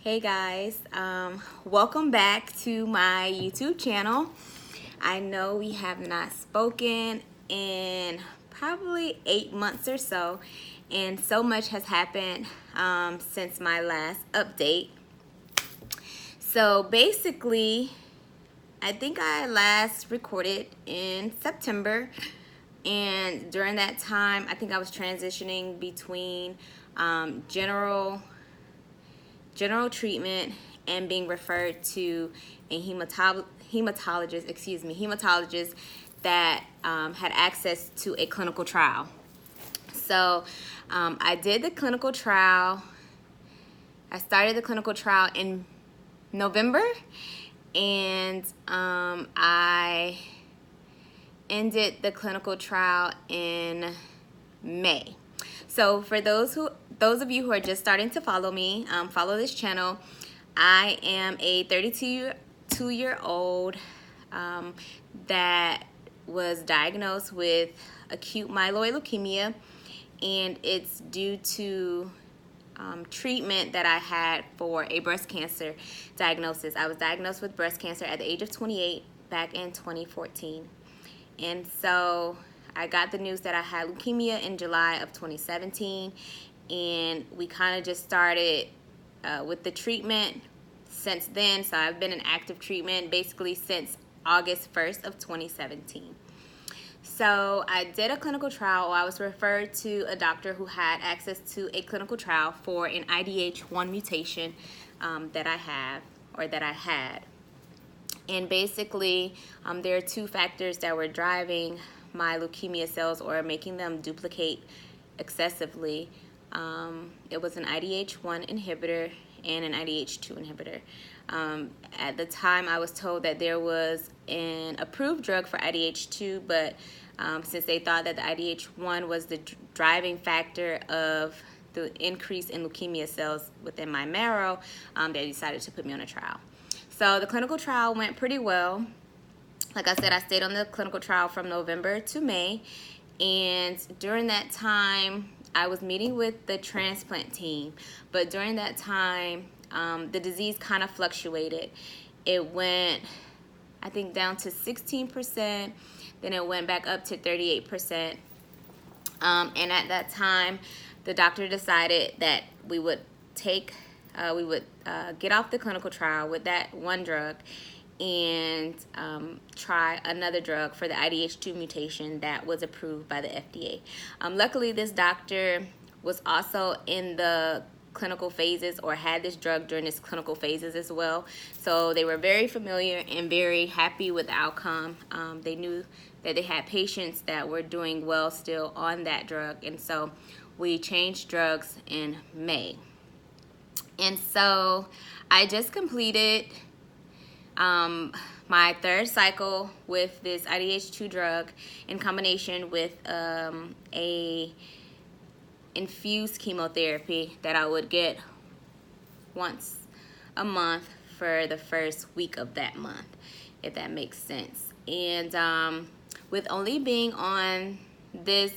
Hey guys, welcome back to my YouTube channel. I know we have not spoken in probably 8 months or so, and so much has happened since my last update. So basically, I think I last recorded in September, and during that time, I think I was transitioning between general treatment and being referred to a hematologist that had access to a clinical trial. So I did the clinical trial. I started the clinical trial in November, and I ended the clinical trial in May. So for those of you who are just starting to follow me, follow this channel. I am a 32-year-old that was diagnosed with acute myeloid leukemia, and it's due to treatment that I had for a breast cancer diagnosis. I was diagnosed with breast cancer at the age of 28 back in 2014. And so I got the news that I had leukemia in July of 2017, and we kind of just started with the treatment since then. So I've been in active treatment basically since August 1st of 2017. So I did a clinical trial. I was referred to a doctor who had access to a clinical trial for an IDH1 mutation that I had. And basically, there are two factors that were driving my leukemia cells or making them duplicate excessively. It was an IDH1 inhibitor and an IDH2 inhibitor. At the time, I was told that there was an approved drug for IDH2, but since they thought that the IDH1 was the driving factor of the increase in leukemia cells within my marrow, they decided to put me on a trial. So the clinical trial went pretty well. Like I said, I stayed on the clinical trial from November to May, and during that time, I was meeting with the transplant team. But during that time, the disease kind of fluctuated. It went, I think, down to 16%, then it went back up to 38%. And at that time, the doctor decided that we would get off the clinical trial with that one drug and try another drug for the IDH2 mutation that was approved by the FDA. Luckily, this doctor was also in the clinical phases or had this drug during its clinical phases as well. So they were very familiar and very happy with the outcome. They knew that they had patients that were doing well still on that drug. And so we changed drugs in May. And so I just completed my third cycle with this IDH2 drug in combination with a infused chemotherapy that I would get once a month for the first week of that month, if that makes sense. And with only being on this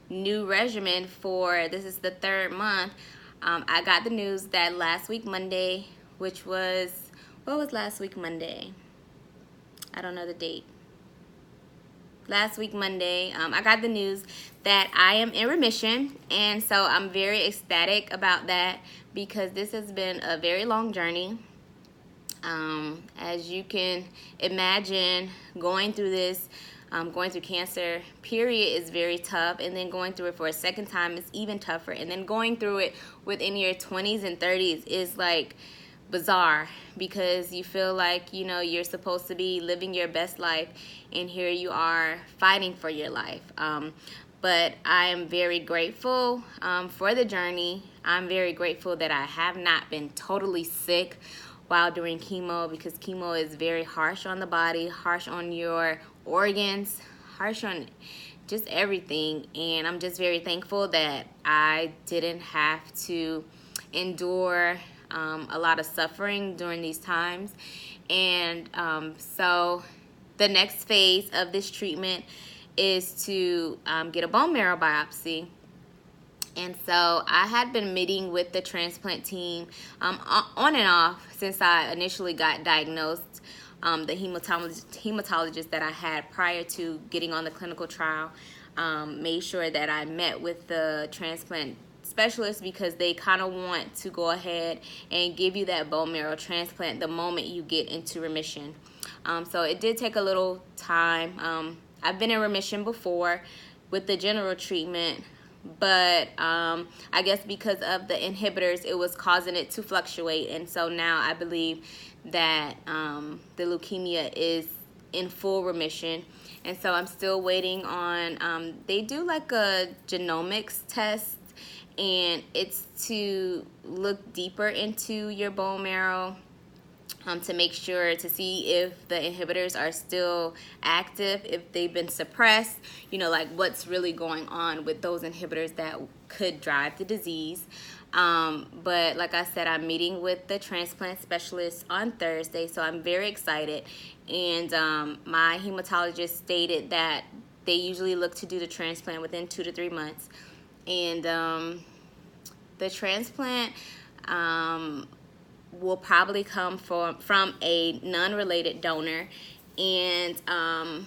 new regimen for, this is the third month, I got the news that last week Monday, which was, what was last week Monday? I don't know the date. Last week Monday, I got the news that I am in remission, and so I'm very ecstatic about that because this has been a very long journey. As you can imagine, going through this, going through cancer, period, is very tough, and then going through it for a second time is even tougher, and then going through it within your 20s and 30s is like bizarre because you feel like, you know, you're supposed to be living your best life, and here you are fighting for your life. But I am very grateful for the journey. I'm very grateful that I have not been totally sick while doing chemo, because chemo is very harsh on the body, harsh on your organs, harsh on just everything. And I'm just very thankful that I didn't have to endure a lot of suffering during these times. And so the next phase of this treatment is to get a bone marrow biopsy. And so I had been meeting with the transplant team on and off since I initially got diagnosed. The hematologist that I had prior to getting on the clinical trial made sure that I met with the transplant specialist, because they kind of want to go ahead and give you that bone marrow transplant the moment you get into remission. So it did take a little time. I've been in remission before with the general treatment, but I guess because of the inhibitors, it was causing it to fluctuate, and so now I believe that the leukemia is in full remission. And so I'm still waiting on, they do like a genomics test, and it's to look deeper into your bone marrow to make sure to see if the inhibitors are still active, if they've been suppressed, like what's really going on with those inhibitors that could drive the disease. But like I said, I'm meeting with the transplant specialist on Thursday, so I'm very excited. And my hematologist stated that they usually look to do the transplant within 2 to 3 months. And the transplant will probably come from a non-related donor, and a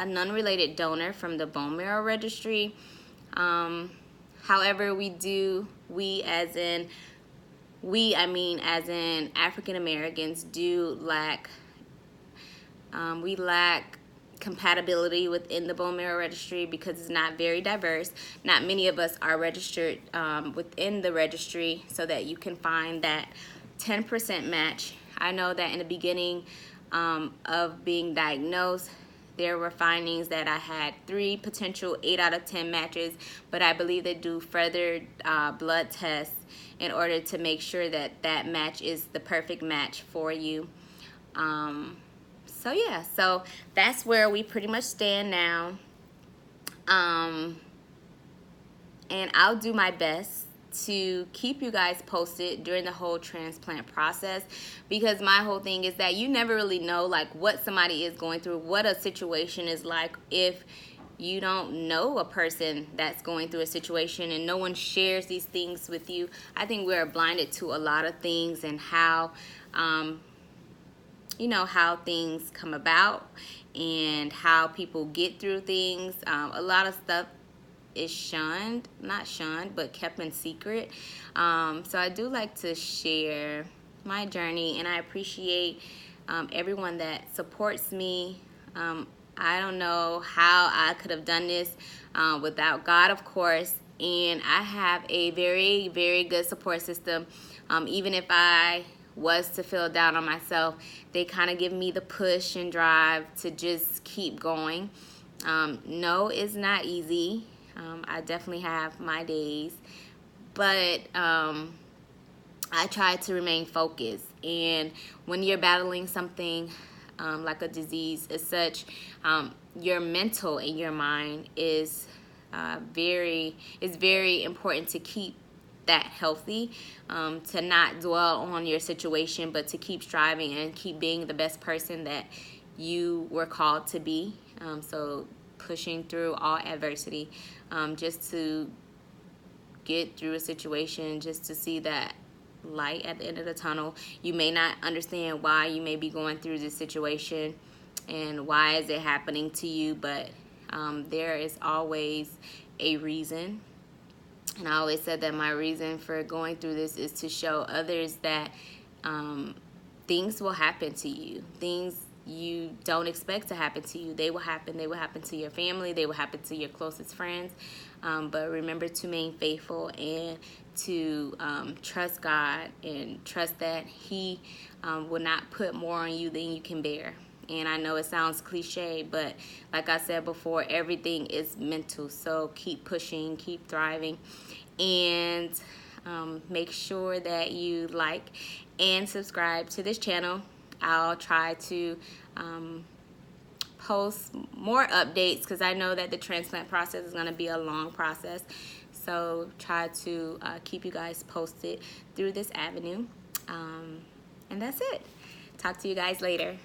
non-related donor from the bone marrow registry. However, as in African Americans do lack, we lack compatibility within the bone marrow registry because it's not very diverse. Not many of us are registered within the registry so that you can find that 10% match. I know that in the beginning of being diagnosed, there were findings that I had 3 potential 8 out of 10 matches, but I believe they do further blood tests in order to make sure that that match is the perfect match for you. So that's where we pretty much stand now. And I'll do my best to keep you guys posted during the whole transplant process, because my whole thing is that you never really know like what somebody is going through, what a situation is like, if you don't know a person that's going through a situation and no one shares these things with you. I think we're blinded to a lot of things and how how things come about and how people get through things. A lot of stuff is not shunned, but kept in secret. So I do like to share my journey, and I appreciate everyone that supports me. I don't know how I could have done this without God, of course, and I have a very, very good support system. Even if I was to feel down on myself, they kind of give me the push and drive to just keep going. No, it's not easy. I definitely have my days, but I try to remain focused. And when you're battling something like a disease as such, your mental and your mind is very important to keep that healthy, to not dwell on your situation, but to keep striving and keep being the best person that you were called to be. So pushing through all adversity, just to get through a situation, just to see that light at the end of the tunnel. You may not understand why you may be going through this situation and why is it happening to you, but there is always a reason. And I always said that my reason for going through this is to show others that things will happen to you. Things you don't expect to happen to you. They will happen. They will happen to your family. They will happen to your closest friends. But remember to remain faithful and to trust God and trust that He will not put more on you than you can bear. And I know it sounds cliche, but like I said before, everything is mental. So keep pushing, keep thriving, and make sure that you like and subscribe to this channel. I'll try to post more updates because I know that the transplant process is going to be a long process. So try to keep you guys posted through this avenue. And that's it. Talk to you guys later.